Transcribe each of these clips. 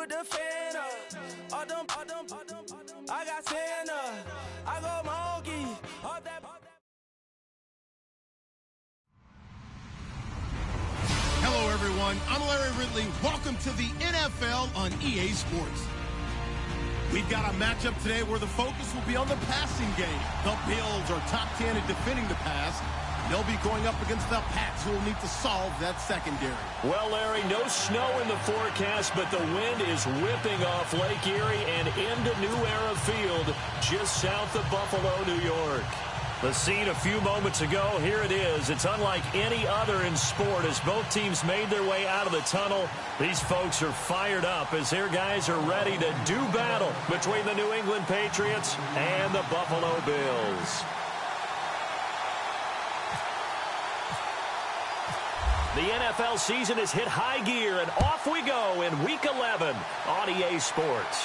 with the fan up. I got Santa. I go monkey. Up that. Hello, everyone. I'm Larry Ridley. Welcome to the NFL on EA Sports. We've got a matchup today where the focus will be on the passing game. The Bills are top 10 at defending the pass. They'll be going up against the Pats, who will need to solve that secondary. Well, Larry, no snow in the forecast, but the wind is whipping off Lake Erie and into New Era Field, just south of Buffalo, New York. The scene a few moments ago, here it is. It's unlike any other in sport as both teams made their way out of the tunnel. These folks are fired up as their guys are ready to do battle between the New England Patriots and the Buffalo Bills. The NFL season has hit high gear, and off we go in Week 11 on EA Sports.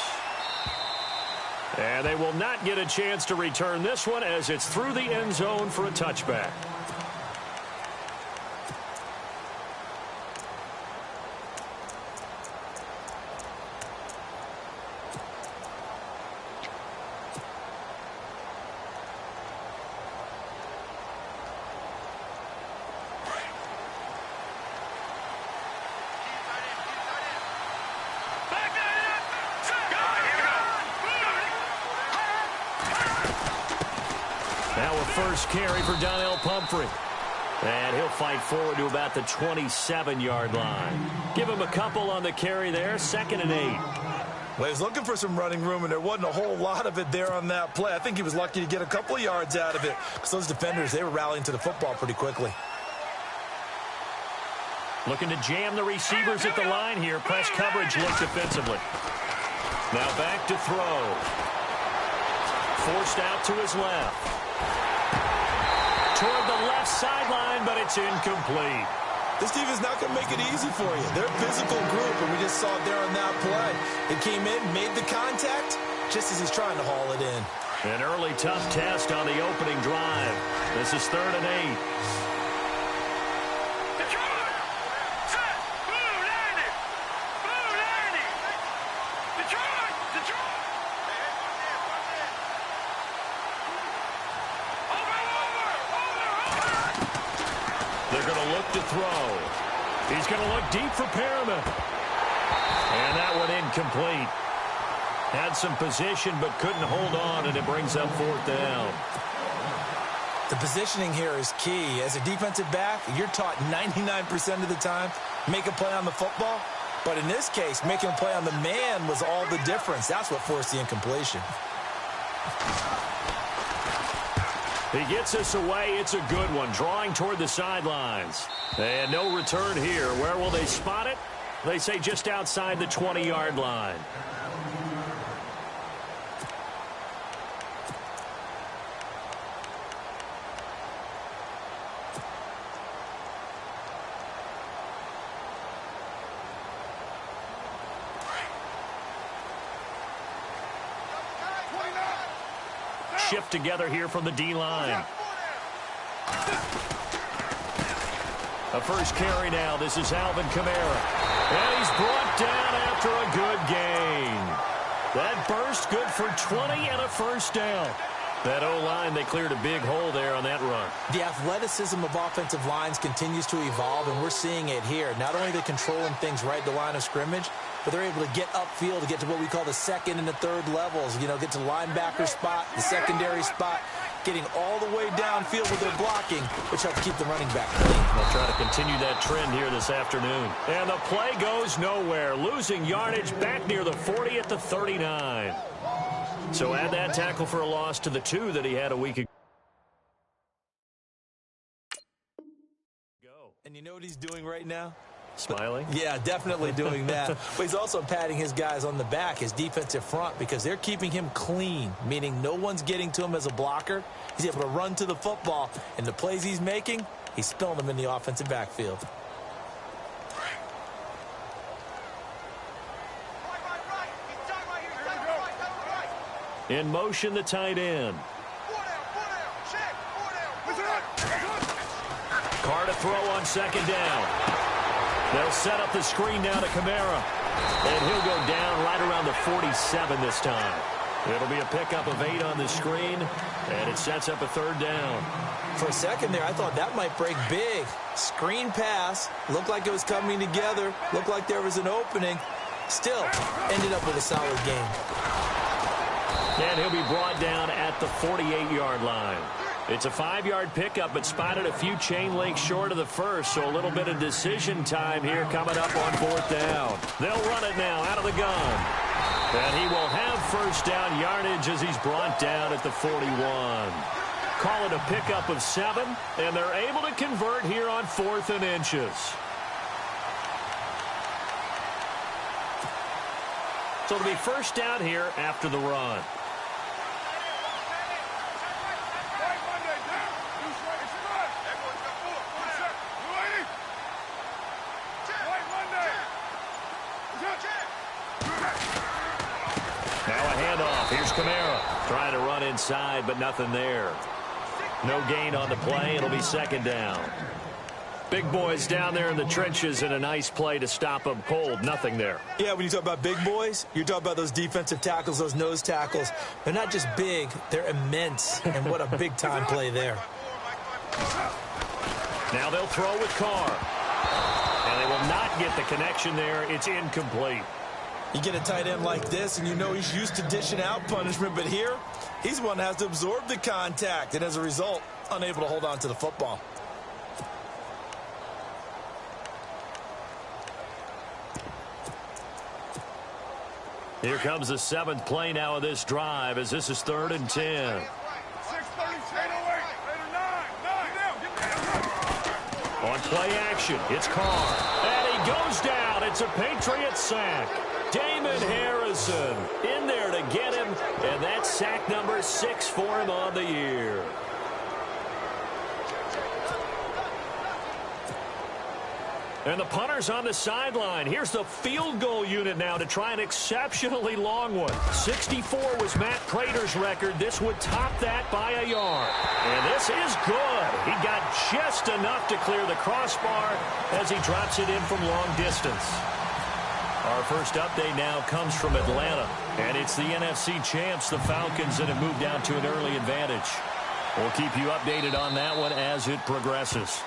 And they will not get a chance to return this one as it's through the end zone for a touchback. Now a first carry for Donnell Pumphrey. And he'll fight forward to about the 27-yard line. Give him a couple on the carry there, 2nd and 8. Well, he was looking for some running room, and there wasn't a whole lot of it there on that play. I think he was lucky to get a couple of yards out of it because those defenders, they were rallying to the football pretty quickly. Looking to jam the receivers at the line here. Press coverage looks defensively. Now back to throw. Forced out to his left. Toward the left sideline, but it's incomplete. This team is not going to make it easy for you. They're a physical group, and we just saw it there on that play. It came in, made the contact, just as he's trying to haul it in. An early tough test on the opening drive. This is 3rd and 8. To throw. He's going to look deep for Perriman. And that one incomplete. Had some position but couldn't hold on, and it brings up 4th down. The positioning here is key. As a defensive back, you're taught 99% of the time, make a play on the football. But in this case, making a play on the man was all the difference. That's what forced the incompletion. He gets us away. It's a good one. Drawing toward the sidelines. And no return here. Where will they spot it? They say just outside the 20-yard line. Shift together here from the D-line. A first carry now. This is Alvin Kamara. And he's brought down after a good gain. That burst good for 20 and a first down. That O-line, they cleared a big hole there on that run. The athleticism of offensive lines continues to evolve, and we're seeing it here. Not only are they controlling things right at the line of scrimmage, but they're able to get upfield to get to what we call the 2nd and the 3rd levels. You know, get to the linebacker spot, the secondary spot, getting all the way downfield with their blocking, which helps keep the running back clean. They'll try to continue that trend here this afternoon. And the play goes nowhere. Losing yardage back near the 40 at the 39. So add that tackle for a loss to the 2 that he had a week ago. And you know what he's doing right now? Smiling? Yeah, definitely doing that. But he's also patting his guys on the back, his defensive front, because they're keeping him clean, meaning no one's getting to him as a blocker. He's able to run to the football, and the plays he's making, he's spilling them in the offensive backfield. In motion, the tight end. Carr to throw on 2nd down. They'll set up the screen now to Kamara. And he'll go down right around the 47 this time. It'll be a pickup of 8 on the screen, and it sets up a 3rd down. For a second there, I thought that might break big. Screen pass. Looked like it was coming together. Looked like there was an opening. Still, ended up with a solid game. And he'll be brought down at the 48-yard line. It's a 5-yard pickup, but spotted a few chain links short of the first, so a little bit of decision time here coming up on 4th down. They'll run it now out of the gun. And he will have 1st down yardage as he's brought down at the 41. Call it a pickup of 7, and they're able to convert here on 4th and inches. So it'll be 1st down here after the run. Now a handoff. Here's Kamara trying to run inside, but nothing there. No gain on the play. It'll be 2nd down. Big boys down there in the trenches, and a nice play to stop them cold. Nothing there. Yeah, when you talk about big boys, you're talking about those defensive tackles, those nose tackles. They're not just big, they're immense. And what a big-time play there. Now they'll throw with Carr. And they will not get the connection there. It's incomplete. You get a tight end like this, and you know he's used to dishing out punishment, but here, he's one that has to absorb the contact, and as a result, unable to hold on to the football. Here comes the 7th play now of this drive, as this is 3rd and 10. On play action, it's Carr. And he goes down. It's a Patriot sack. Damon Harrison in there to get him, and that's sack number 6 for him on the year. And the punter's on the sideline. Here's the field goal unit now to try an exceptionally long one. 64 was Matt Prater's record. This would top that by a yard. And this is good. He got just enough to clear the crossbar as he drops it in from long distance. Our first update now comes from Atlanta, and it's the NFC champs, the Falcons, that have moved down to an early advantage. We'll keep you updated on that one as it progresses.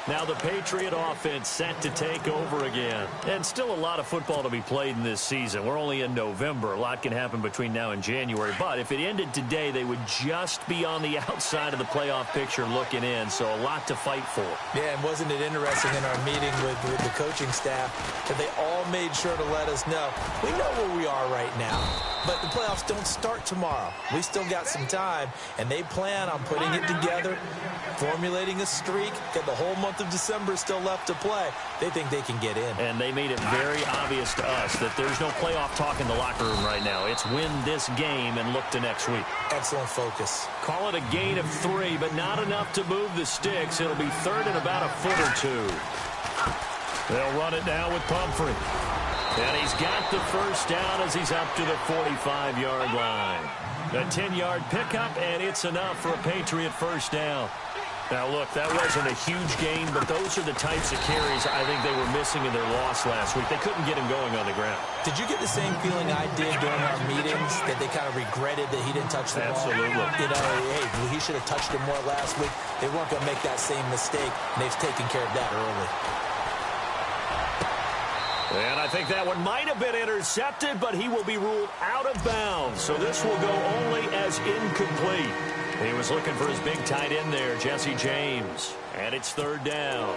Now the Patriot offense set to take over again. And still a lot of football to be played in this season. We're only in November. A lot can happen between now and January. But if it ended today, they would just be on the outside of the playoff picture looking in. So a lot to fight for. Yeah, and wasn't it interesting in our meeting with the coaching staff that they all made sure to let us know, we know where we are right now, but the playoffs don't start tomorrow. We still got some time, and they plan on putting it together, formulating a streak, get the whole month of December still left to play. They think they can get in. And they made it very obvious to us that there's no playoff talk in the locker room right now. It's win this game and look to next week. Excellent focus. Call it a gain of 3, but not enough to move the sticks. It'll be 3rd and about a foot or 2. They'll run it now with Pumphrey. And he's got the 1st down as he's up to the 45-yard line. A 10-yard pickup, and it's enough for a Patriot 1st down. Now, look, that wasn't a huge gain, but those are the types of carries I think they were missing in their loss last week. They couldn't get him going on the ground. Did you get the same feeling I did during our meetings, that they kind of regretted that he didn't touch the ball? Absolutely. You know, hey, he should have touched it more last week. They weren't going to make that same mistake, and they've taken care of that early. And I think that one might have been intercepted, but he will be ruled out of bounds. So this will go only as incomplete. He was looking for his big tight end there, Jesse James. And it's 3rd down.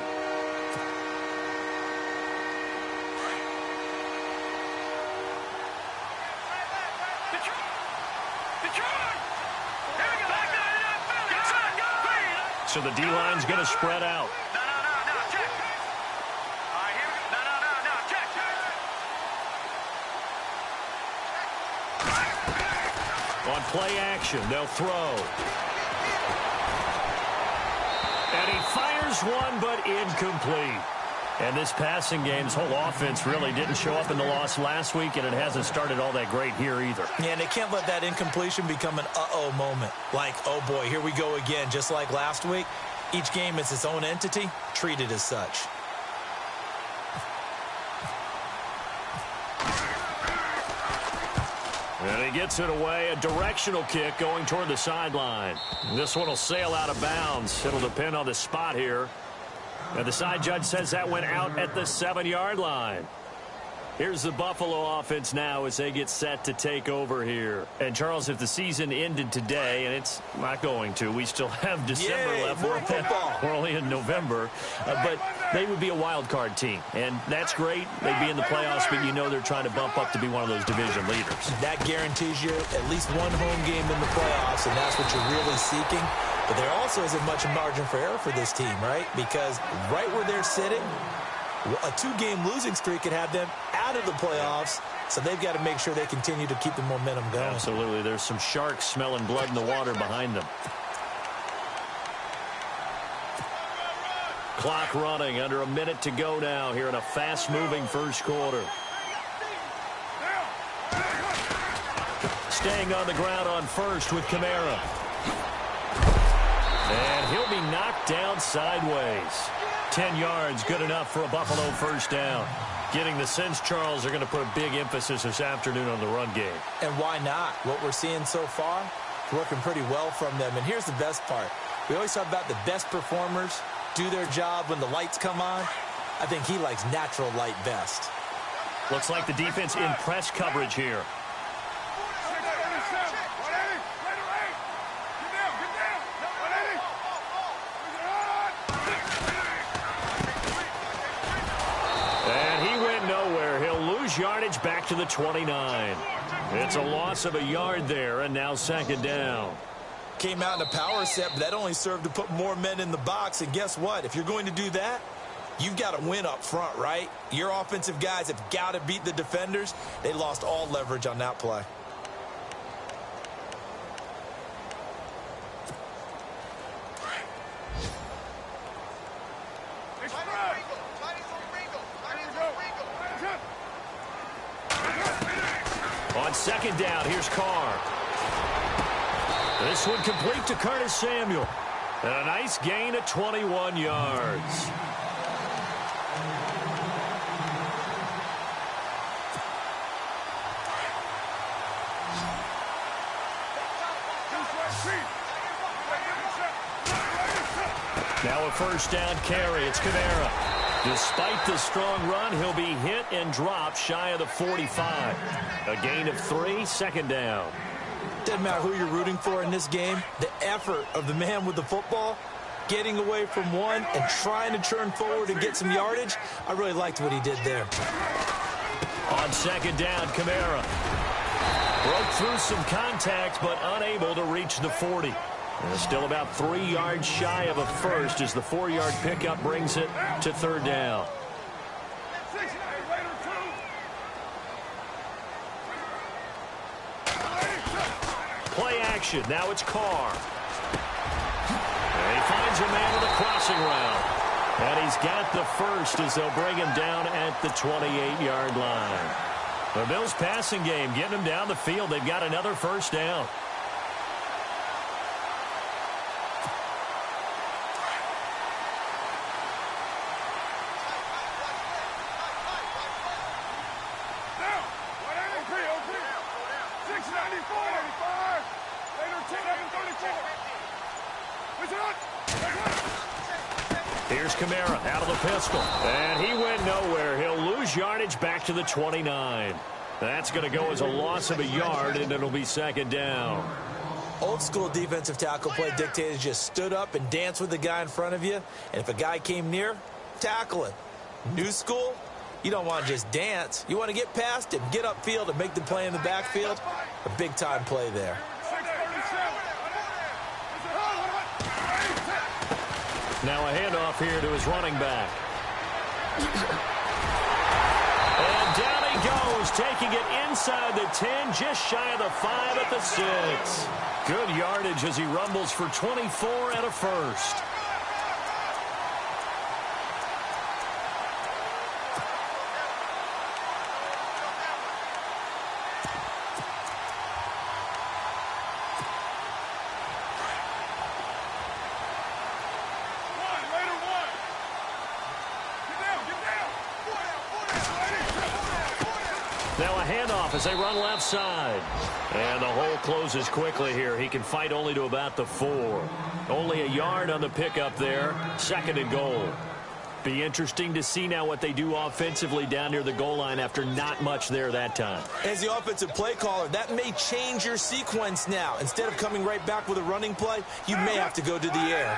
So the D-line's going to spread out. On play action, they'll throw. And he fires one, but incomplete. And this passing game's whole offense really didn't show up in the loss last week, and it hasn't started all that great here either. Yeah, and they can't let that incompletion become an uh-oh moment. Like, oh boy, here we go again, just like last week. Each game is its own entity, treated as such. And he gets it away, a directional kick going toward the sideline. This one will sail out of bounds. It'll depend on the spot here. And the side judge says that went out at the 7-yard line. Here's the Buffalo offense now as they get set to take over here. And, Charles, if the season ended today, and it's not going to, we still have December left. We're only in November. But they would be a wild card team. And that's great. They'd be in the playoffs, but you know they're trying to bump up to be one of those division leaders. That guarantees you at least one home game in the playoffs, and that's what you're really seeking. But there also isn't much margin for error for this team, right? Because right where they're sitting, a 2-game losing streak could have them out of the playoffs, so they've got to make sure they continue to keep the momentum going. Absolutely. There's some sharks smelling blood in the water behind them. Clock running, under a minute to go now here in a fast-moving first quarter. Staying on the ground on first with Kamara. And he'll be knocked down sideways. 10 yards, good enough for a Buffalo first down. Getting the sense, Charles, are going to put a big emphasis this afternoon on the run game. And why not? What we're seeing so far, working pretty well from them. And here's the best part. We always talk about the best performers do their job when the lights come on. I think he likes natural light best. Looks like the defense in press coverage here. Yardage back to the 29. It's a loss of a yard there, and now second down. Came out in a power set, but that only served to put more men in the box. And guess what? If you're going to do that, you've got to win up front, right? Your offensive guys have got to beat the defenders. They lost all leverage on that play. On second down, here's Carr. This one complete to Curtis Samuel. And a nice gain of 21 yards. Now a first down carry. It's Kamara. Despite the strong run, he'll be hit and dropped shy of the 45. A gain of 3, second down. Doesn't matter who you're rooting for in this game. The effort of the man with the football, getting away from one and trying to turn forward and get some yardage, I really liked what he did there. On second down, Kamara broke through some contact, but unable to reach the 40. And still about 3 yards shy of a first as the 4-yard pickup brings it to third down. Play action. Now it's Carr. And he finds a man with a crossing route. And he's got the first as they'll bring him down at the 28-yard line. The Bills passing game getting him down the field. They've got another first down. Here's Kamara out of the pistol. And he went nowhere. He'll lose yardage back to the 29. That's going to go as a loss of a yard, and it'll be second down. Old school defensive tackle play dictated just stood up and danced with the guy in front of you. And if a guy came near, tackle him. New school, you don't want to just dance. You want to get past him, get upfield, and make the play in the backfield. A big-time play there. Now a handoff here to his running back. And down he goes, taking it inside the 10, just shy of the 5 at the 6. Good yardage as he rumbles for 24 and a first. Now a handoff as they run left side. And the hole closes quickly here. He can fight only to about the 4. Only a yard on the pickup there. 2nd and goal. Be interesting to see now what they do offensively down near the goal line after not much there that time. As the offensive play caller, that may change your sequence now. Instead of coming right back with a running play, you may have to go to the air.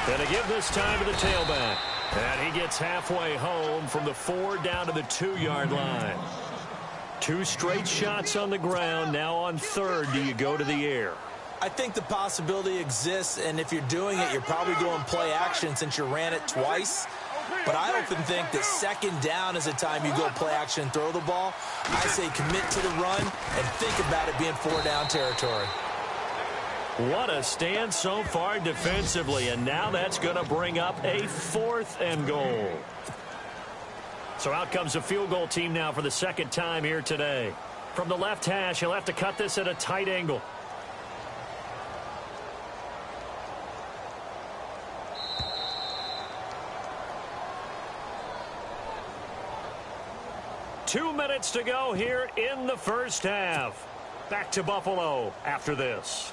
And to give this time to the tailback. And he gets halfway home from the 4 down to the 2-yard line. 2 straight shots on the ground. Now on 3rd, do you go to the air? I think the possibility exists, and if you're doing it, you're probably going play action since you ran it twice. But I often think that 2nd down is the time you go play action and throw the ball. I say commit to the run and think about it being 4-down territory. What a stand so far defensively, and now that's going to bring up a 4th and goal. So out comes the field goal team now for the 2nd time here today. From the left hash, he'll have to cut this at a tight angle. Two minutes to go here in the first half. Back to Buffalo after this.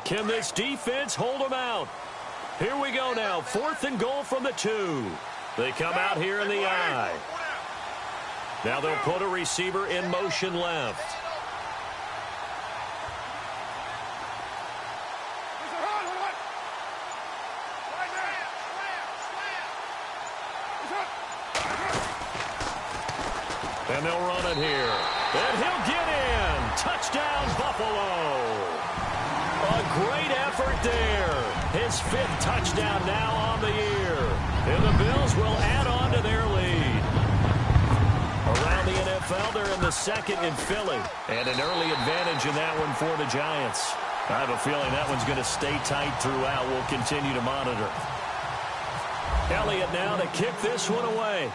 Can this defense hold them out? Here we go now. 4th and goal from the 2. They come out here in the I. Now they'll put a receiver in motion left. And they'll run it here. And he'll get in. Touchdown, Buffalo. A great effort there. His 5th touchdown now on the year. And the Bills will add on to their lead. Around the NFL, they're in the 2nd in Philly. And an early advantage in that one for the Giants. I have a feeling that one's going to stay tight throughout. We'll continue to monitor. Elliott now to kick this one away.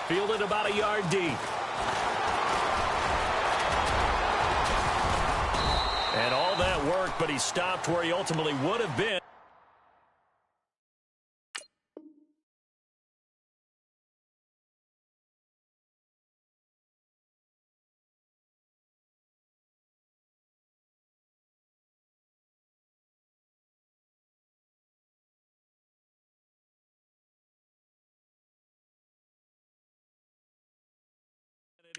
Fielded about a yard deep. And all that worked, but he stopped where he ultimately would have been.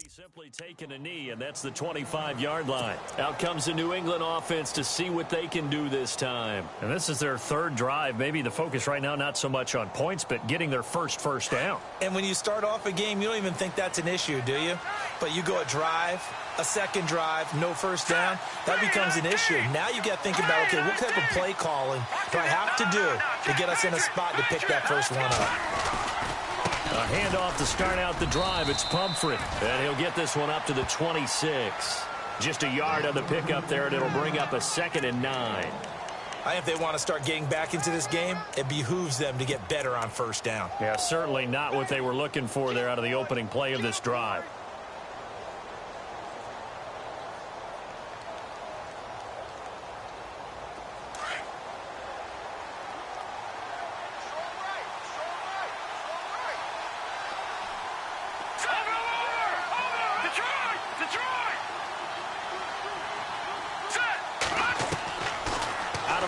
He's simply taken a knee, and that's the 25-yard line. Out comes the New England offense to see what they can do this time. And this is their 3rd drive. Maybe the focus right now not so much on points, but getting their first down. And when you start off a game, you don't even think that's an issue, do you? But you go a drive, a 2nd drive, no first down, that becomes an issue. Now you got to think about, okay, what type of play calling do I have to do to get us in a spot to pick that first one up? A handoff to start out the drive. It's Pumphrey. And he'll get this one up to the 26. Just a yard on the pickup there, and it'll bring up a 2nd and 9. I think if they want to start getting back into this game, it behooves them to get better on first down. Yeah, certainly not what they were looking for there out of the opening play of this drive.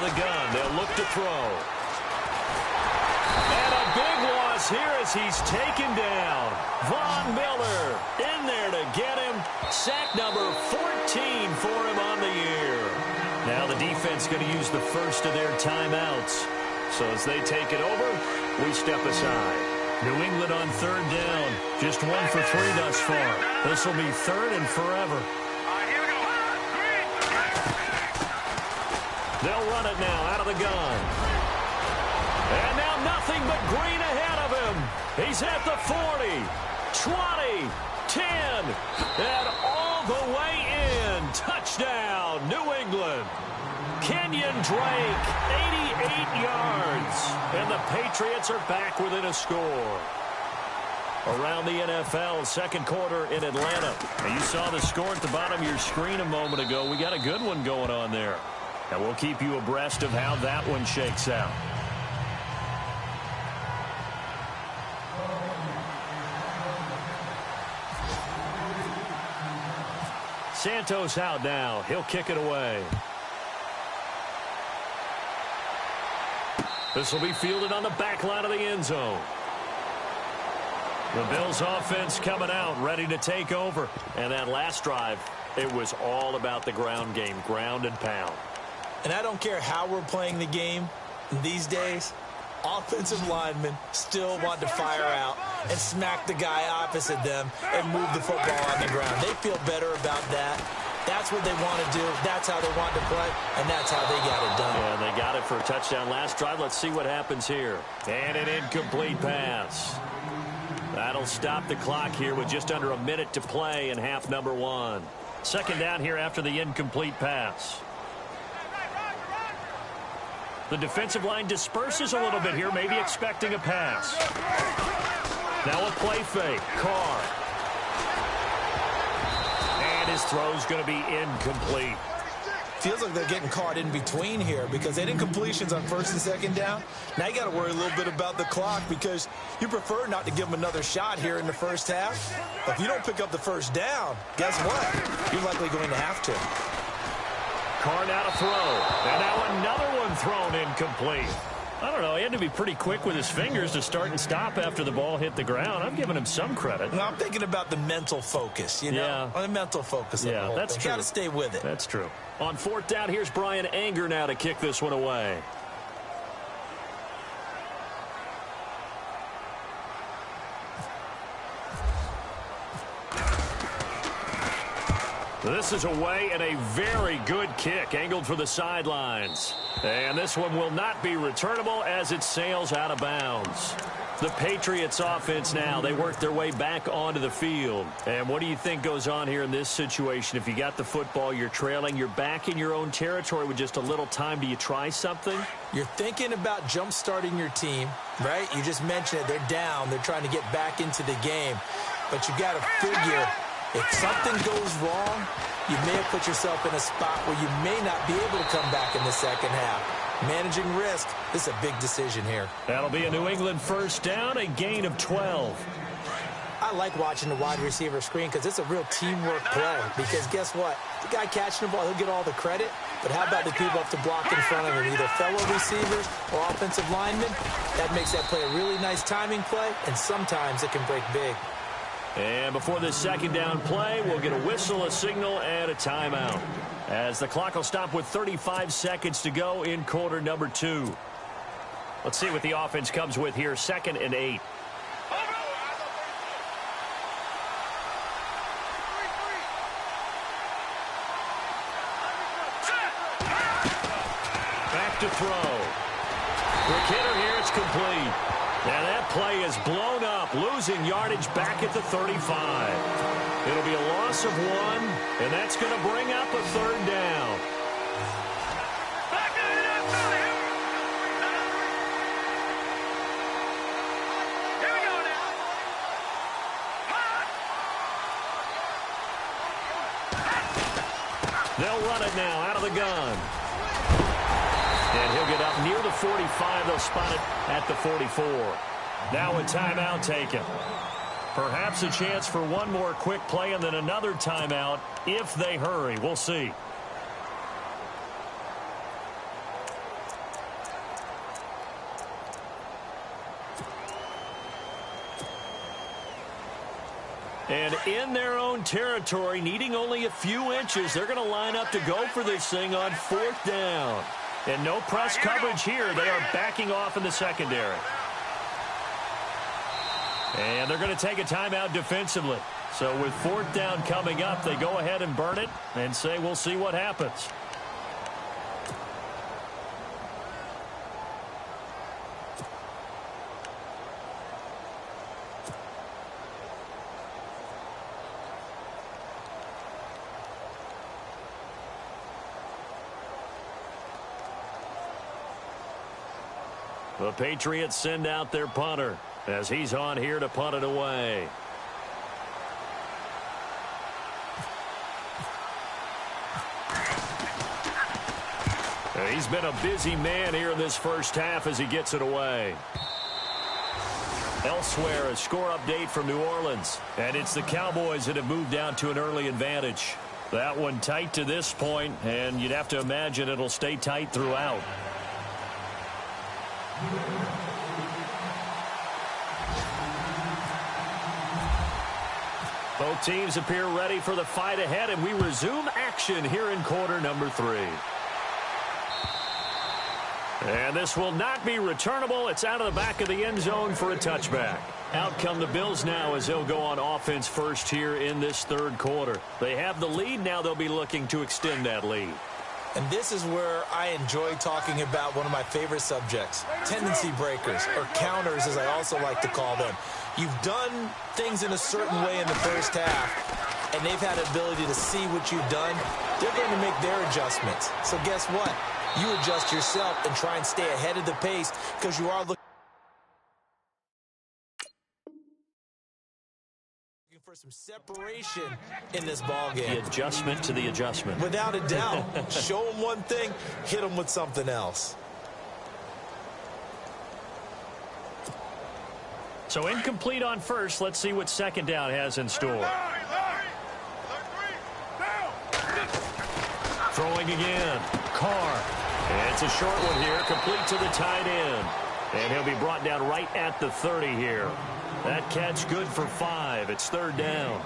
The gun. They'll look to throw. And a big loss here as he's taken down. Von Miller in there to get him. Sack number 14 for him on the year. Now the defense going to use the first of their timeouts. So as they take it over, we step aside. New England on 3rd down. Just 1 for 3 thus far. This will be 3rd and forever. They'll run it now out of the gun. And now nothing but green ahead of him. He's at the 40, 20, 10, and all the way in. Touchdown, New England. Kenyon Drake, 88 yards. And the Patriots are back within a score. Around the NFL, second quarter in Atlanta. And you saw the score at the bottom of your screen a moment ago. We got a good one going on there. And we'll keep you abreast of how that one shakes out. Santos out now. He'll kick it away. This will be fielded on the back line of the end zone. The Bills offense coming out, ready to take over. And that last drive, it was all about the ground game, ground and pound. And I don't care how we're playing the game these days, offensive linemen still want to fire out and smack the guy opposite them and move the football on the ground. They feel better about that. That's what they want to do. That's how they want to play, and that's how they got it done. Yeah, they got it for a touchdown last drive. Let's see what happens here. And an incomplete pass. That'll stop the clock here with just under a minute to play in half number one. Second down here after the incomplete pass. The defensive line disperses a little bit here, maybe expecting a pass. Now a play fake. Carr. And his throw's going to be incomplete. Feels like they're getting caught in between here because they didn't completions on first and second down. Now you got to worry a little bit about the clock because you prefer not to give them another shot here in the first half. But if you don't pick up the first down, guess what? You're likely going to have to. Carr now to throw. And now another one thrown incomplete. I don't know. He had to be pretty quick with his fingers to start and stop after the ball hit the ground. I'm giving him some credit. No, I'm thinking about the mental focus, you know? Yeah. On the mental focus of the whole that's thing. true. Got to stay with it. That's true. On fourth down, here's Brian Anger now to kick this one away. This is away and a very good kick angled for the sidelines. And this one will not be returnable as it sails out of bounds. The Patriots offense now, they work their way back onto the field. And what do you think goes on here in this situation? If you got the football, you're trailing, you're back in your own territory with just a little time. Do you try something? You're thinking about jump-starting your team, right? You just mentioned it. They're down. They're trying to get back into the game. But you got to figure if something goes wrong, you may have put yourself in a spot where you may not be able to come back in the second half. Managing risk, this is a big decision here. That'll be a New England first down, a gain of 12. I like watching the wide receiver screen because it's a real teamwork play. Because guess what? The guy catching the ball, he'll get all the credit. But how about the people up to block in front of him, either fellow receivers or offensive linemen? That makes that play a really nice timing play, and sometimes it can break big. And before this second down play, we'll get a whistle, a signal, and a timeout. As the clock will stop with 35 seconds to go in quarter number 2. Let's see what the offense comes with here, 2nd and 8. Back to throw. Quick hitter here, it's complete. And that play is blown up, losing yardage back at the 35. It'll be a loss of 1, and that's going to bring up a third down. They'll run it now out of the gun. And he'll get up near the 45. They'll spot it at the 44. Now a timeout taken. Perhaps a chance for one more quick play and then another timeout if they hurry. We'll see. And in their own territory, needing only a few inches, they're going to line up to go for this thing on 4th down. And no press coverage here. They are backing off in the secondary. And they're going to take a timeout defensively. So with 4th down coming up, they go ahead and burn it and say, we'll see what happens. The Patriots send out their punter as he's on here to punt it away. He's been a busy man here in this first half as he gets it away. Elsewhere, a score update from New Orleans. And it's the Cowboys that have moved down to an early advantage. That one tight to this point, and you'd have to imagine it'll stay tight throughout. Both teams appear ready for the fight ahead, and we resume action here in quarter number 3. And this will not be returnable. It's out of the back of the end zone for a touchback. Out come the Bills now as they'll go on offense first here in this third quarter. They have the lead. Now they'll be looking to extend that lead. And this is where I enjoy talking about one of my favorite subjects, tendency breakers, or counters as I also like to call them. You've done things in a certain way in the first half, and they've had the ability to see what you've done. They're going to make their adjustments. So guess what? You adjust yourself and try and stay ahead of the pace because you are looking for some separation in this ball game. The adjustment to the adjustment. Without a doubt. Show them one thing, hit them with something else. So incomplete on first. Let's see what second down has in store. Throwing again. Carr. It's a short one here, complete to the tight end. And he'll be brought down right at the 30 here. That catch good for 5. It's third down.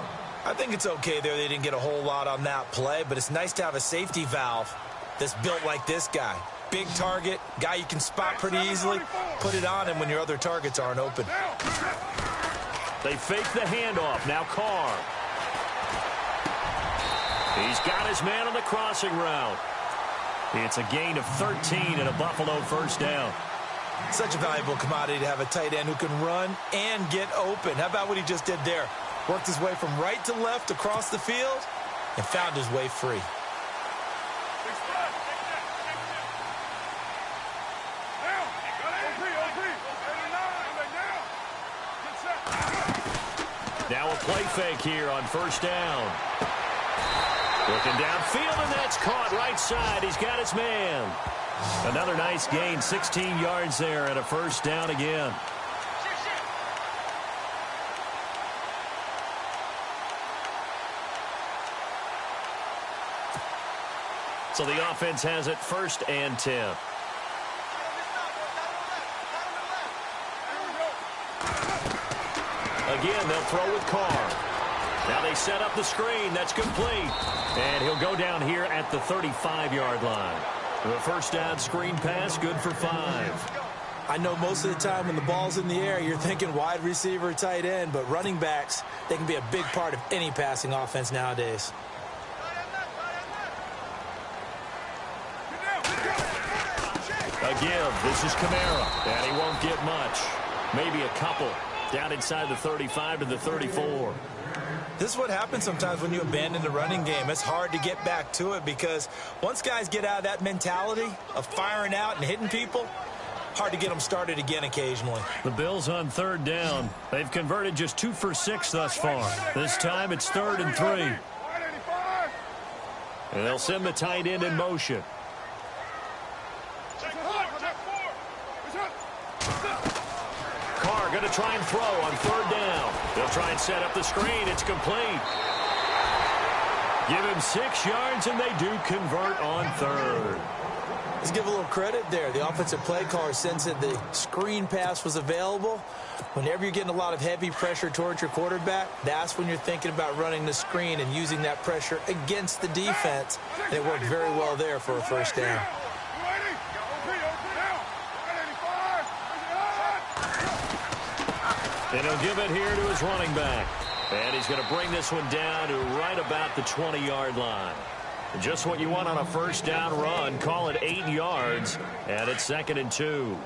I think it's okay there. They didn't get a whole lot on that play, but it's nice to have a safety valve that's built like this guy. Big target, guy you can spot pretty easily. Put it on him when your other targets aren't open. They fake the handoff. Now Carr. He's got his man on the crossing route. It's a gain of 13 and a Buffalo first down. Such a valuable commodity to have a tight end who can run and get open. How about what he just did there? Worked his way from right to left across the field and found his way free. Now a play fake here on first down. Looking downfield, and that's caught right side. He's got his man. Another nice gain, 16 yards there, and a first down again. So the offense has it first and 10. Again, they'll throw with Carr. Now they set up the screen. That's complete. And he'll go down here at the 35-yard line. The first down screen pass, good for 5. I know most of the time when the ball's in the air, you're thinking wide receiver, tight end, but running backs, they can be a big part of any passing offense nowadays. Again, this is Kamara, and he won't get much. Maybe a couple. Down inside the 35 to the 34. This is what happens sometimes when you abandon the running game. It's hard to get back to it because once guys get out of that mentality of firing out and hitting people, hard to get them started again occasionally. The Bills on third down. They've converted just 2 for 6 thus far. This time it's 3rd and 3. And they'll send the tight end in motion. Carr going to try and throw on third down. They'll try and set up the screen. It's complete. Give him 6 yards, and they do convert on third. Let's give a little credit there. The offensive play caller sensed that the screen pass was available. Whenever you're getting a lot of heavy pressure towards your quarterback, that's when you're thinking about running the screen and using that pressure against the defense. And it worked very well there for a first down. And he'll give it here to his running back. And he's going to bring this one down to right about the 20-yard line. Just what you want on a first down run. Call it 8 yards. And it's 2nd and 2.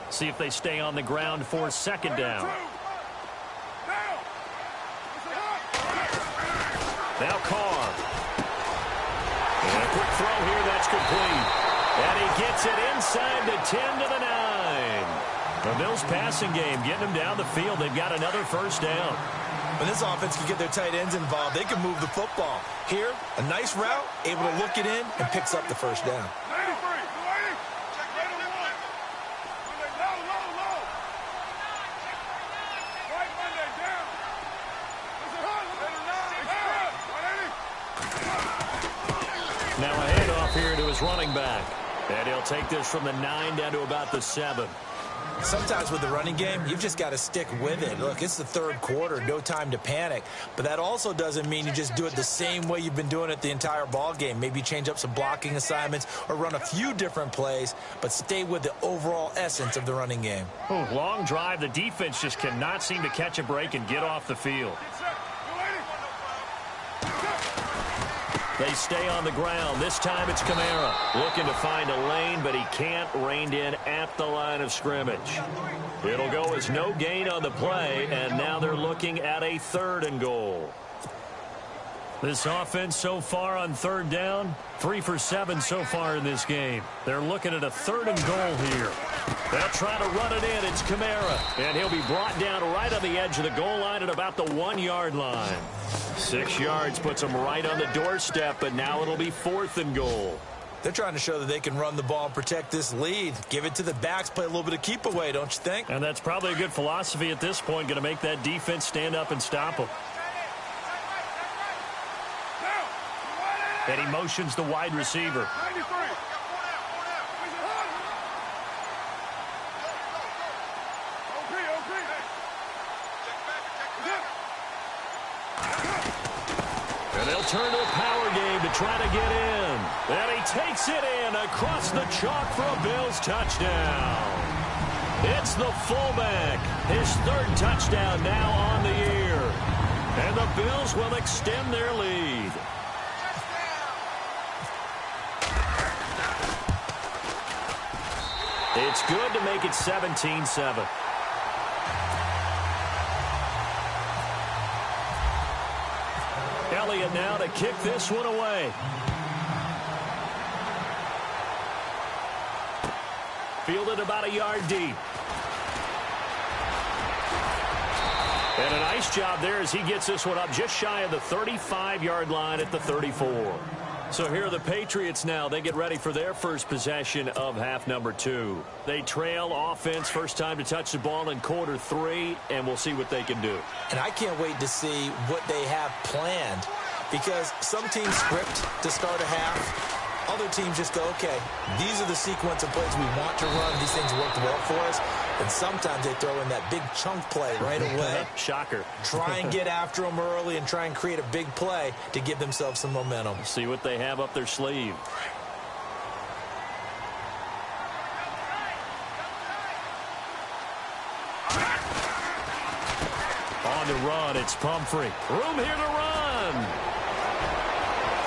See if they stay on the ground for second down. Now Carr. And a quick throw here. That's complete. And he gets it inside the 10 to the 9. The Bills passing game, getting them down the field. They've got another first down. When this offense can get their tight ends involved, they can move the football. Here, a nice route, able to look it in, and picks up the first down. Now a handoff here to his running back. And he'll take this from the 9 down to about the 7. Sometimes with the running game, you've just got to stick with it. Look, it's the third quarter, no time to panic. But that also doesn't mean you just do it the same way you've been doing it the entire ball game. Maybe change up some blocking assignments or run a few different plays, but stay with the overall essence of the running game. Ooh, long drive. The defense just cannot seem to catch a break and get off the field. They stay on the ground. This time it's Kamara looking to find a lane, but he can't. Reined in at the line of scrimmage. It'll go as no gain on the play, and now they're looking at a 3rd and goal. This offense so far on 3rd down, 3 for 7 so far in this game. They're looking at a 3rd and goal here. They'll try to run it in. It's Kamara, and he'll be brought down right on the edge of the goal line at about the 1-yard line. 6 yards puts them right on the doorstep, but now it'll be 4th and goal. They're trying to show that they can run the ball and protect this lead. Give it to the backs, play a little bit of keep away, don't you think? And that's probably a good philosophy at this point, going to make that defense stand up and stop them. And he motions the wide receiver. And they'll turn to a power game to try to get in. And he takes it in across the chalk for a Bills touchdown. It's the fullback. His 3rd touchdown now on the year. And the Bills will extend their lead. It's good to make it 17-7. Elliott now to kick this one away. Fielded about a yard deep. And a nice job there as he gets this one up just shy of the 35-yard line at the 34. So here are the Patriots now. They get ready for their first possession of half number 2. They trail offense, first time to touch the ball in quarter 3, and we'll see what they can do. And I can't wait to see what they have planned, because some teams script to start a half. Other teams just go, okay, these are the sequence of plays we want to run. These things worked well for us. And sometimes they throw in that big chunk play right away. Shocker. Try and get after them early and try and create a big play to give themselves some momentum. See what they have up their sleeve. On the run, it's Pumphrey. Room here to run.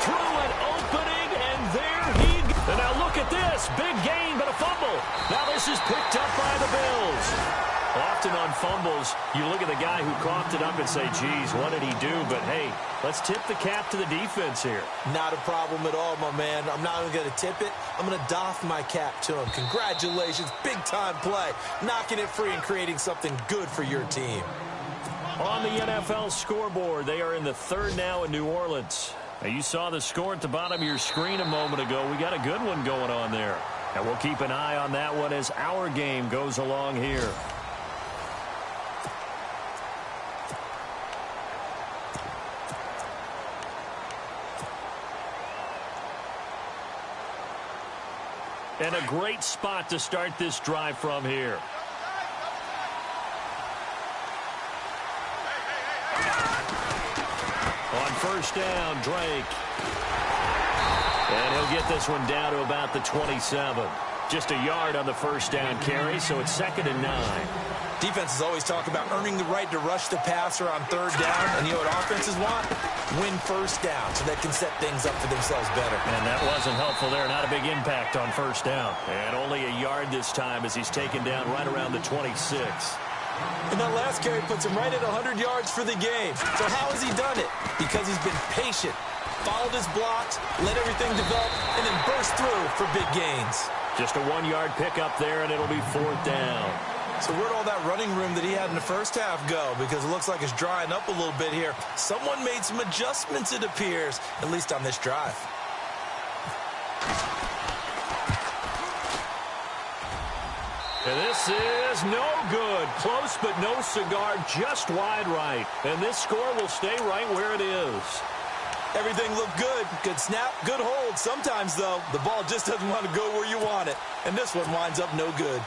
Through an opening, and there he goes. And now look at this. Big gain, but a fumble. Now this is picked up by the Bills. Often on fumbles, you look at the guy who coughed it up and say, geez, what did he do? But, hey, let's tip the cap to the defense here. Not a problem at all, my man. I'm not even going to tip it. I'm going to doff my cap to him. Congratulations. Big-time play. Knocking it free and creating something good for your team. On the NFL scoreboard, they are in the 3rd now in New Orleans. Now, you saw the score at the bottom of your screen a moment ago. We got a good one going on there. And we'll keep an eye on that one as our game goes along here. And a great spot to start this drive from here. On first down, Drake. And he'll get this one down to about the 27. Just a yard on the first down carry, so it's 2nd and 9. Defenses always talk about earning the right to rush the passer on 3rd down. And you know what offenses want? Win first down so they can set things up for themselves better. And that wasn't helpful there. Not a big impact on first down. And only a yard this time as he's taken down right around the 26. And that last carry puts him right at 100 yards for the game. So how has he done it? Because he's been patient, followed his blocks, let everything develop, and then burst through for big gains. Just a 1-yard pickup there, and it'll be 4th down. So where'd all that running room that he had in the first half go? Because it looks like it's drying up a little bit here. Someone made some adjustments, it appears, at least on this drive. And this is no good. Close but no cigar, just wide right. And this score will stay right where it is. Everything looked good. Good snap, good hold. Sometimes, though, the ball just doesn't want to go where you want it. And this one winds up no good.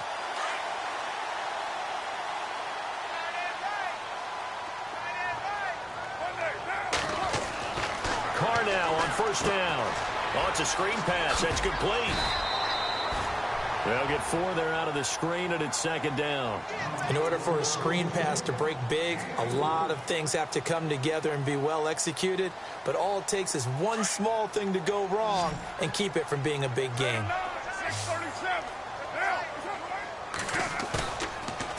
Carr now on first down. Oh, it's a screen pass. That's complete. They'll get 4 there out of the screen, and it's second down. In order for a screen pass to break big, a lot of things have to come together and be well executed. But all it takes is one small thing to go wrong and keep it from being a big game.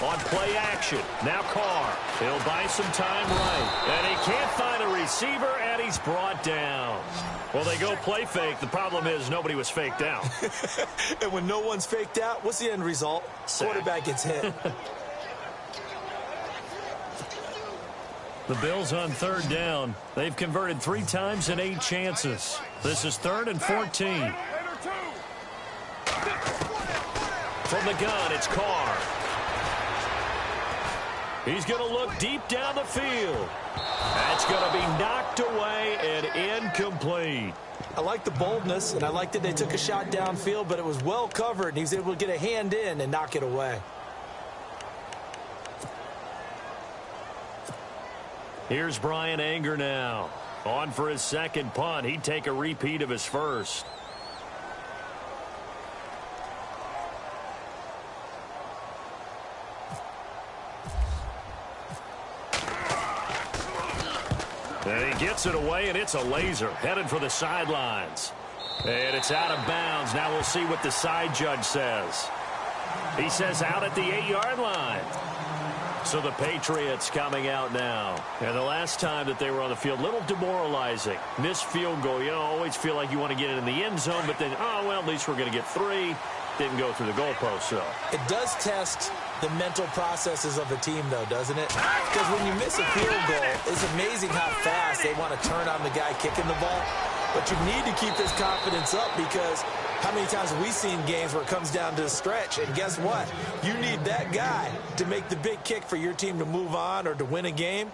On play action, now Carr. He'll buy some time right. And he can't find a receiver, and he's brought down. Well, they go play fake. The problem is nobody was faked out. And when no one's faked out, what's the end result? Sack. Quarterback gets hit. The Bills on third down. They've converted 3 times in 8 chances. This is 3rd and 14. From the gun, it's Carr. He's going to look deep down the field. That's going to be knocked away and incomplete. I like the boldness, and I like that they took a shot downfield, but it was well covered, and he was able to get a hand in and knock it away. Here's Brian Anger now. On for his second punt. He'd take a repeat of his first. And he gets it away, and it's a laser. Headed for the sidelines. And it's out of bounds. Now we'll see what the side judge says. He says out at the 8-yard line. So the Patriots coming out now. And the last time that they were on the field, little demoralizing. Missed field goal. You always feel like you want to get it in the end zone, but then, oh, well, at least we're going to get 3. Didn't go through the goalpost, so. It does test the mental processes of a team, though, doesn't it? Because when you miss a field goal, it's amazing how fast they want to turn on the guy kicking the ball. But you need to keep his confidence up, because how many times have we seen games where it comes down to a stretch? And guess what? You need that guy to make the big kick for your team to move on or to win a game.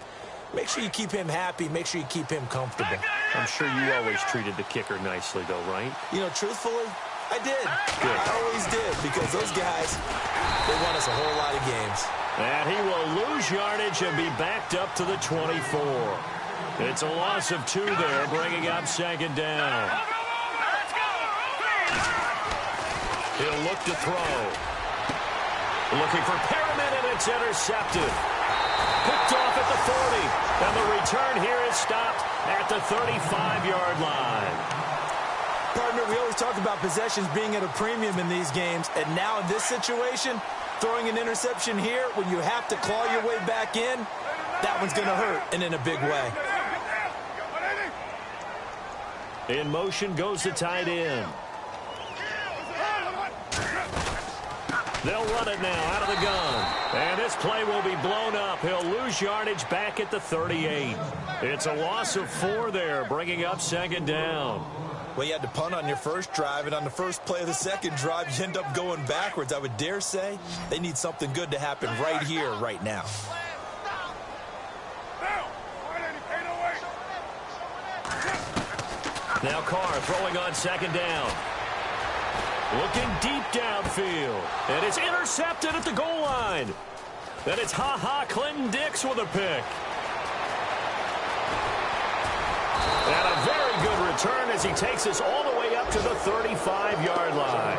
Make sure you keep him happy. Make sure you keep him comfortable. I'm sure you always treated the kicker nicely, though, right? You know, truthfully, I did. Good. I always did, because those guys, they won us a whole lot of games. And he will lose yardage and be backed up to the 24. It's a loss of 2 there, bringing up second down. He'll look to throw. Looking for Perriman, and it's intercepted. Picked off at the 40. And the return here is stopped at the 35-yard line. Partner, we always talk about possessions being at a premium in these games, and now in this situation, throwing an interception here when you have to claw your way back in, that one's going to hurt, and in a big way. In motion goes the tight end. They'll run it now out of the gun. And this play will be blown up. He'll lose yardage back at the 38. It's a loss of 4 there, bringing up second down. Well, you had to punt on your first drive, and on the first play of the second drive, you end up going backwards. I would dare say they need something good to happen right here, right now. Now Carr throwing on second down. Looking deep downfield. And it's intercepted at the goal line. Then it's Clinton Dix with a pick. And a very good return as he takes us all the way up to the 35-yard line.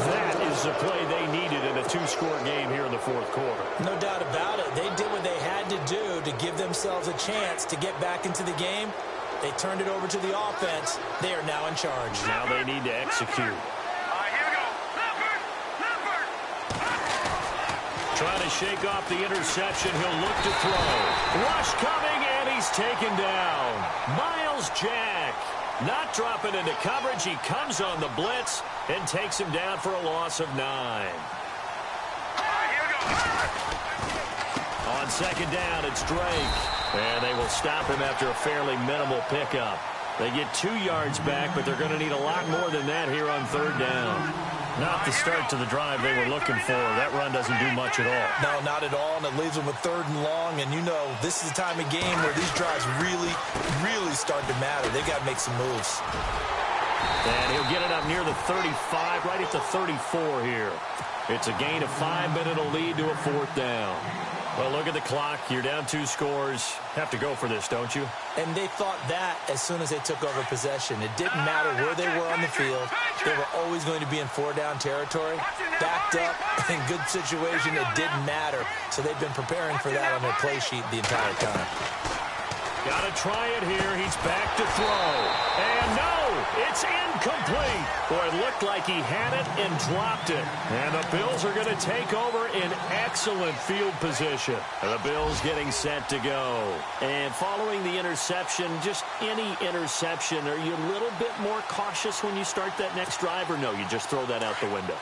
That is the play they needed in a 2-score game here in the fourth quarter. No doubt about it. They did what they had to do to give themselves a chance to get back into the game. They turned it over to the offense. They are now in charge. Now they need to execute. Here we go. Trying to shake off the interception. He'll look to throw. Rush coming, and he's taken down. Miles Jack not dropping into coverage. He comes on the blitz and takes him down for a loss of 9. Here On second down, it's Drake. And they will stop him after a fairly minimal pickup. They get 2 yards back, but they're going to need a lot more than that here on third down. Not the start to the drive they were looking for. That run doesn't do much at all. No, not at all, and it leaves them with third and long. And, you know, this is the time of game where these drives really, really start to matter. They've got to make some moves. And he'll get it up near the 35, right at the 34 here. It's a gain of 5, but it'll lead to a fourth down. Well, look at the clock. You're down 2 scores. Have to go for this, don't you? And they thought that as soon as they took over possession. It didn't matter where they were on the field. They were always going to be in 4-down territory. Backed up, in good situation, it didn't matter. So they've been preparing for that on their play sheet the entire time. Got to try it here. He's back to throw. And no, it's incomplete. Boy, it looked like he had it and dropped it. And the Bills are going to take over in excellent field position. And the Bills getting set to go. And following the interception, just any interception, are you a little bit more cautious when you start that next drive, or no, you just throw that out the window?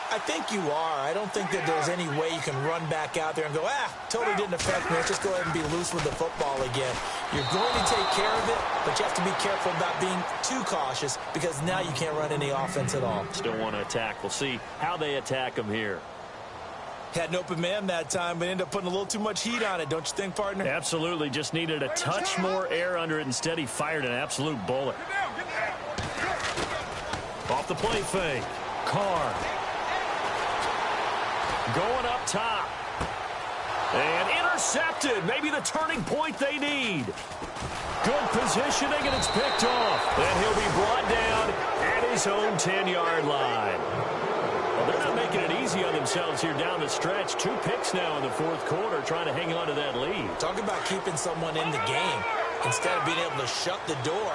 I think you are. I don't think that there's any way you can run back out there and go, totally didn't affect me. Let's just go ahead and be loose with the football again. You're going to take care of it, but you have to be careful about being too cautious because now you can't run any offense at all. Still want to attack. We'll see how they attack him here. Had an open man that time, but ended up putting a little too much heat on it, don't you think, partner? Absolutely. Just needed a touch more air under it. Instead, he fired an absolute bullet. Off the play fake. Carr. Going up top. And intercepted. Maybe the turning point they need. Good positioning, and it's picked off. And he'll be brought down at his own 10-yard line. Well, they're not making it easy on themselves here down the stretch. 2 picks now in the fourth quarter, trying to hang on to that lead. Talk about keeping someone in the game. Instead of being able to shut the door,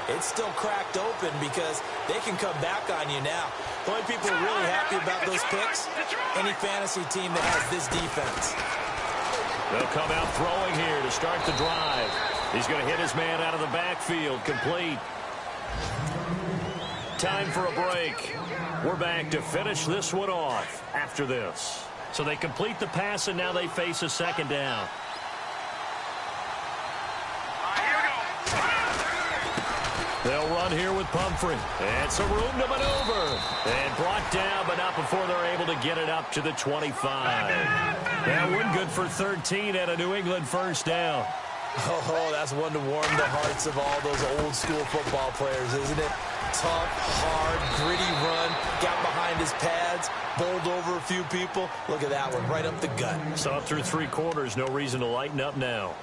it's still cracked open because they can come back on you now. The only people who are really happy about those picks, any fantasy team that has this defense. They'll come out throwing here to start the drive. He's going to hit his man out of the backfield. Complete. Time for a break. We're back to finish this one off after this. So they complete the pass, and now they face a second down. They'll run here with Pumphrey. And some room to maneuver. And brought down, but not before they're able to get it up to the 25. That one good for 13 at a New England first down. Oh, that's one to warm the hearts of all those old-school football players, isn't it? Tough, hard, gritty run. Got behind his pads, bowled over a few people. Look at that one, right up the gut. So up through 3 quarters, no reason to lighten up now.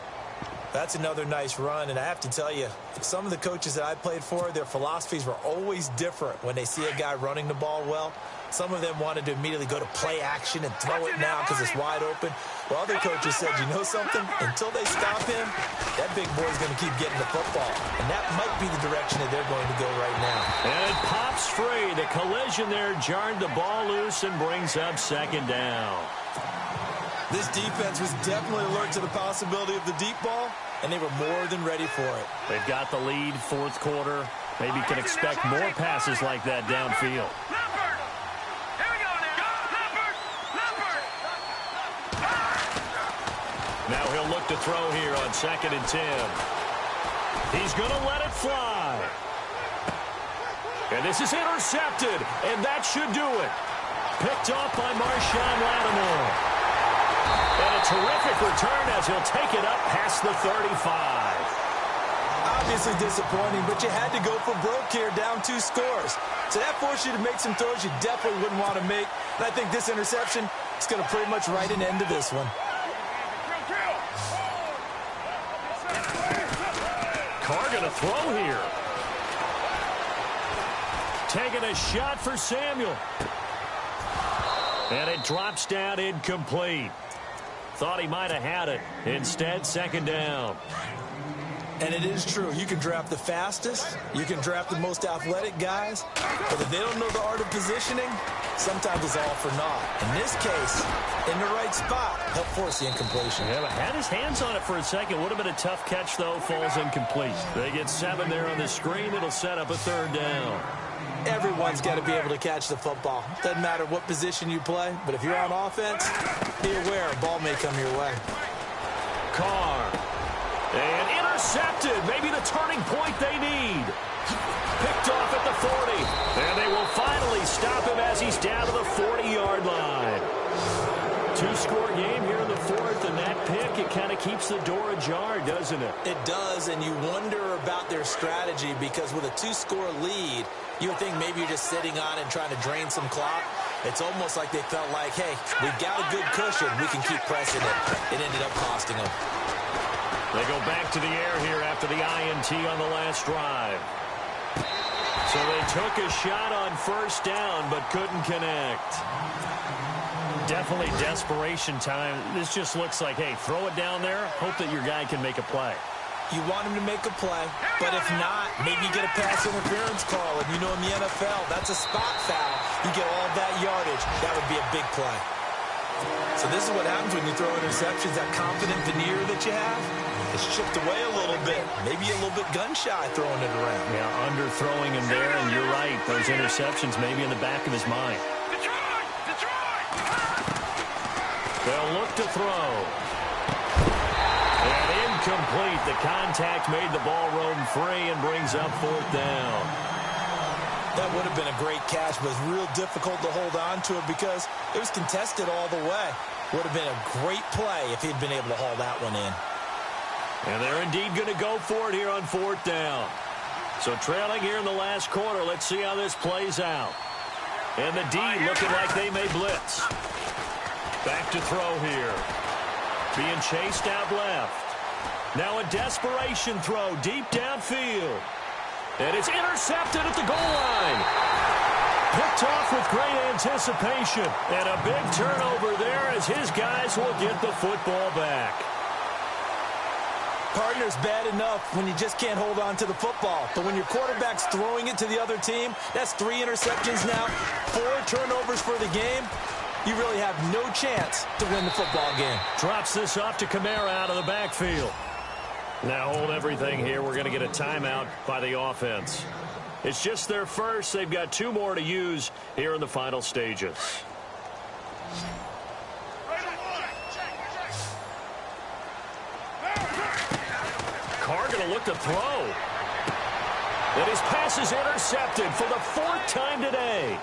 That's another nice run, and I have to tell you, some of the coaches that I played for, their philosophies were always different when they see a guy running the ball well. Some of them wanted to immediately go to play action and throw it now because it's wide open. Well, other coaches said, you know something? Until they stop him, that big boy's going to keep getting the football. And that might be the direction that they're going to go right now. And it pops free. The collision there jarred the ball loose and brings up second down. This defense was definitely alert to the possibility of the deep ball, and they were more than ready for it. They've got the lead, fourth quarter. Maybe can expect more passes like that downfield. Now he'll look to throw here on 2nd and 10. He's going to let it fly. And this is intercepted, and that should do it. Picked off by Marshawn Lattimore. And a terrific return as he'll take it up past the 35. Obviously disappointing, but you had to go for broke here, down 2 scores. So that forced you to make some throws you definitely wouldn't want to make. And I think this interception is going to pretty much write an end to this one. Carr going to throw here. Taking a shot for Samuel. And it drops down incomplete. Thought he might have had it. Instead, second down. And it is true. You can draft the fastest. You can draft the most athletic guys. But if they don't know the art of positioning, sometimes it's all for naught. In this case, in the right spot, help force the incompletion. Yeah, but had his hands on it for a second. Would have been a tough catch, though. Falls incomplete. They get 7 there on the screen. It'll set up a third down. Everyone's got to be able to catch the football. Doesn't matter what position you play, but if you're on offense, be aware a ball may come your way. Carr. And intercepted. Maybe the turning point they need. Picked off at the 40. And they will finally stop him as he's down to the 40-yard line. Two-score game here in the fourth, and that pick, it kind of keeps the door ajar, doesn't it? It does, and you wonder about their strategy because with a two-score lead, you would think maybe you're just sitting on it and trying to drain some clock. It's almost like they felt like, hey, we've got a good cushion. We can keep pressing it. It ended up costing them. They go back to the air here after the INT on the last drive. So they took a shot on first down but couldn't connect. Definitely desperation time. This just looks like, hey, throw it down there, hope that your guy can make a play. You want him to make a play, but if not, maybe you get a pass interference call. And you know in the NFL, that's a spot foul. You get all that yardage. That would be a big play. So this is what happens when you throw interceptions. That confident veneer that you have, it's chipped away a little bit. Maybe a little bit gun-shy throwing it around. Yeah, underthrowing him there, and you're right. Those interceptions maybe in the back of his mind. They'll look to throw. And incomplete. The contact made the ball roam free and brings up fourth down. That would have been a great catch, but it's real difficult to hold on to it because it was contested all the way. Would have been a great play if he'd been able to haul that one in. And they're indeed going to go for it here on fourth down. So trailing here in the last quarter, let's see how this plays out. And the D looking like they may blitz. Back to throw here. Being chased out left. Now a desperation throw deep downfield. And it's intercepted at the goal line. Picked off with great anticipation. And a big turnover there as his guys will get the football back. Partner's bad enough when you just can't hold on to the football. But when your quarterback's throwing it to the other team, that's 3 interceptions now, 4 turnovers for the game. You really have no chance to win the football game. Drops this off to Kamara out of the backfield. Now hold everything here. We're going to get a timeout by the offense. It's just their first. They've got 2 more to use here in the final stages. Carr going to look to throw. And his pass is intercepted for the 4th time today.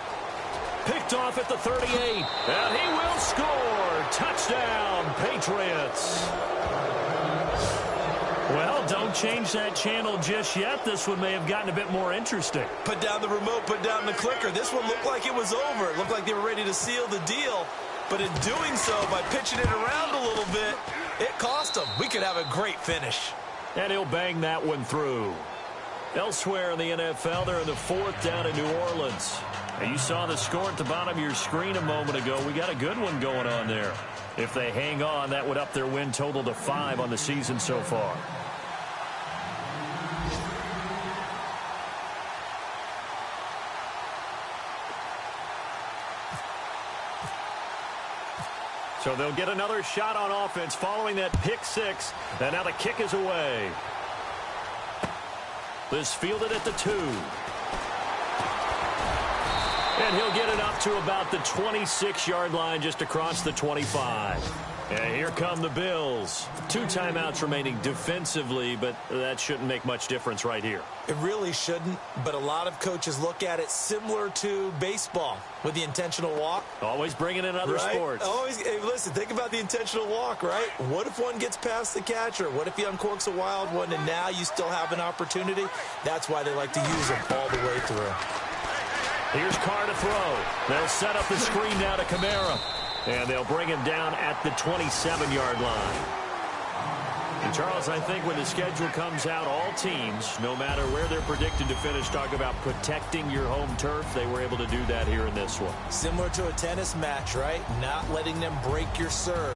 Picked off at the 38. And he will score. Touchdown, Patriots. Well, don't change that channel just yet. This one may have gotten a bit more interesting. Put down the remote, put down the clicker. This one looked like it was over. It looked like they were ready to seal the deal. But in doing so, by pitching it around a little bit, it cost them. We could have a great finish. And he'll bang that one through. Elsewhere in the NFL, they're in the 4th down in New Orleans. And you saw the score at the bottom of your screen a moment ago. We got a good one going on there. If they hang on, that would up their win total to 5 on the season so far. So they'll get another shot on offense following that pick 6. And now the kick is away. This fielded at the 2. And he'll get it up to about the 26-yard line just across the 25. And here come the Bills. 2 timeouts remaining defensively, but that shouldn't make much difference right here. It really shouldn't, but a lot of coaches look at it similar to baseball with the intentional walk. Always bringing in other sports. Always, hey, listen, think about the intentional walk, right? What if one gets past the catcher? What if he uncorks a wild one and now you still have an opportunity? That's why they like to use them all the way through. Here's Carr to throw. They'll set up the screen now to Kamara. And they'll bring him down at the 27-yard line. And, Charles, I think when the schedule comes out, all teams, no matter where they're predicted to finish, talk about protecting your home turf. They were able to do that here in this one. Similar to a tennis match, right? Not letting them break your serve.